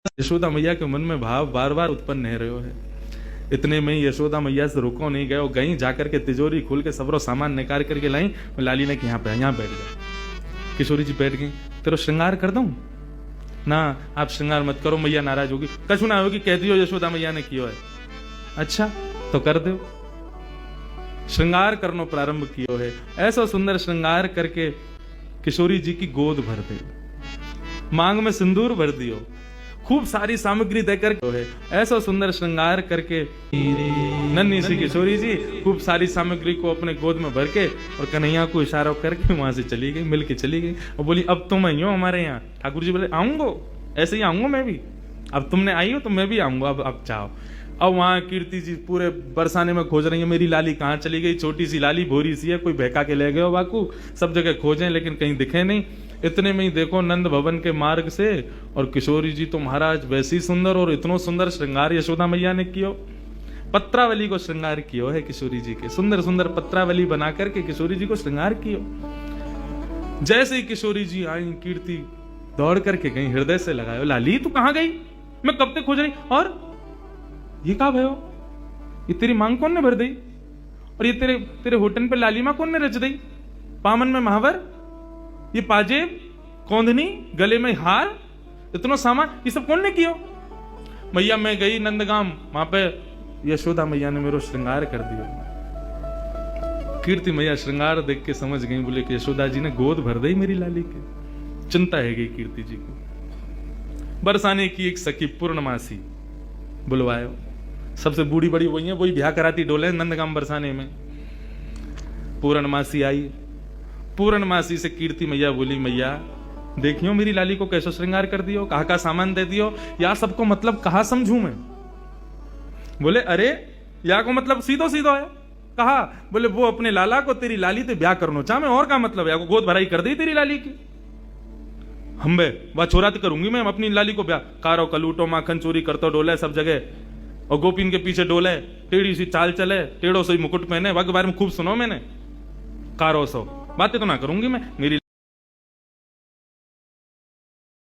यशोदा मैया के मन में भाव बार बार उत्पन्न नहीं रहो है। इतने में यशोदा मैया से रुको नहीं गए, गई जाकर के तिजोरी खोल के सबरो सामान निकाल करके लाई। लाली ने कि यहाँ पे यहाँ बैठ जाओ। किशोरी जी बैठ गई। तेरो श्रृंगार कर दूं? ना आप श्रृंगार मत करो, मैया नाराज होगी। कछु ना होगी, कह दियो यशोदा मैया ने कियो है। अच्छा तो कर दो। श्रृंगार करनो प्रारंभ कियो है। ऐसा सुंदर श्रृंगार करके किशोरी जी की गोद भर दे, मांग में सिंदूर भर दियो, खूब सारी सामग्री देकर है। ऐसा सुंदर श्रृंगार करके नन्ही सी किशोरी जी खूब सारी सामग्री को अपने गोद में भर के और कन्हैया को इशारा करके वहां से चली गई, मिल के चली गई और बोली अब तुम आई हो हमारे यहाँ। ठाकुर जी बोले आऊंगो, ऐसे ही आऊंगा मैं भी, अब तुमने आई हो तो मैं भी आऊंगा, अब चाहो। अब वहां कीर्ति जी पूरे बरसाने में खोज रही है, मेरी लाली कहाँ चली गई। छोटी सी लाली भोरी सी है, कोई बहका के ले गए हो बाकू। सब जगह खोजें लेकिन कहीं दिखे नहीं। इतने में ही देखो नंद भवन के मार्ग से और किशोरी जी तो महाराज वैसी सुंदर और इतनो सुंदर श्रृंगार यशोदा मैया ने कियो। पत्रावली को श्रृंगार कियो है किशोरी जी के, सुंदर सुंदर पत्रावली बना करके किशोरी जी को श्रृंगार कियो। जैसे ही किशोरी जी आई, कीर्ति दौड़ करके गई, हृदय से लगायो, लाली तू कहां गई? मैं कब तक खोज रही। और ये कहा भयो? ये तेरी मांग कौन ने भर दी? और ये तेरे होटन पे लालिमा कौन ने रच दी? पामन में महावर, ये पाजेब, कौंधनी, गले में हार, इतना सामान, ये सब कौन ने कियो? मैया मैं गई नंदगाम, वहां पे यशोदा मैया ने मेरा श्रृंगार कर दिया। कीर्ति मैया श्रृंगार देख के समझ गई, बोले कि यशोदा जी ने गोद भर दी मेरी लाली के। चिंता है गई कीर्ति जी को। बरसाने की एक सखी पूर्णमासी बुलवायो, सबसे बूढ़ी बड़ी वही है, वही ब्याह कराती डोले नंदगाम बरसाने में। पूर्णमासी आई। पूर्णमासी से कीर्ति मैया बोली, मैया देखियो मेरी लाली को कैसे श्रृंगार कर दियो, कहा का सामान दे दियो, या सबको मतलब कहा समझू मैं? बोले अरे या को मतलब सीधो सीधो है। कहा? बोले वो अपने लाला को तेरी लाली ते ब्याह करनो चाह मैं, और का मतलब है? या को गोद भराई कर दी तेरी लाली की। हम्बे वह छोरा तो करूंगी मैं अपनी लाली को ब्याह। कारो कलूटो माखन चोरी करतो डोले सब जगह, और गोपीन के पीछे डोले, टेढ़ी सी चाल चले, टेढ़ो सी मुकुट पहने, वह के बारे में खूब सुनो मैंने। कारो सो बातें तो ना करूंगी मैं। मेरी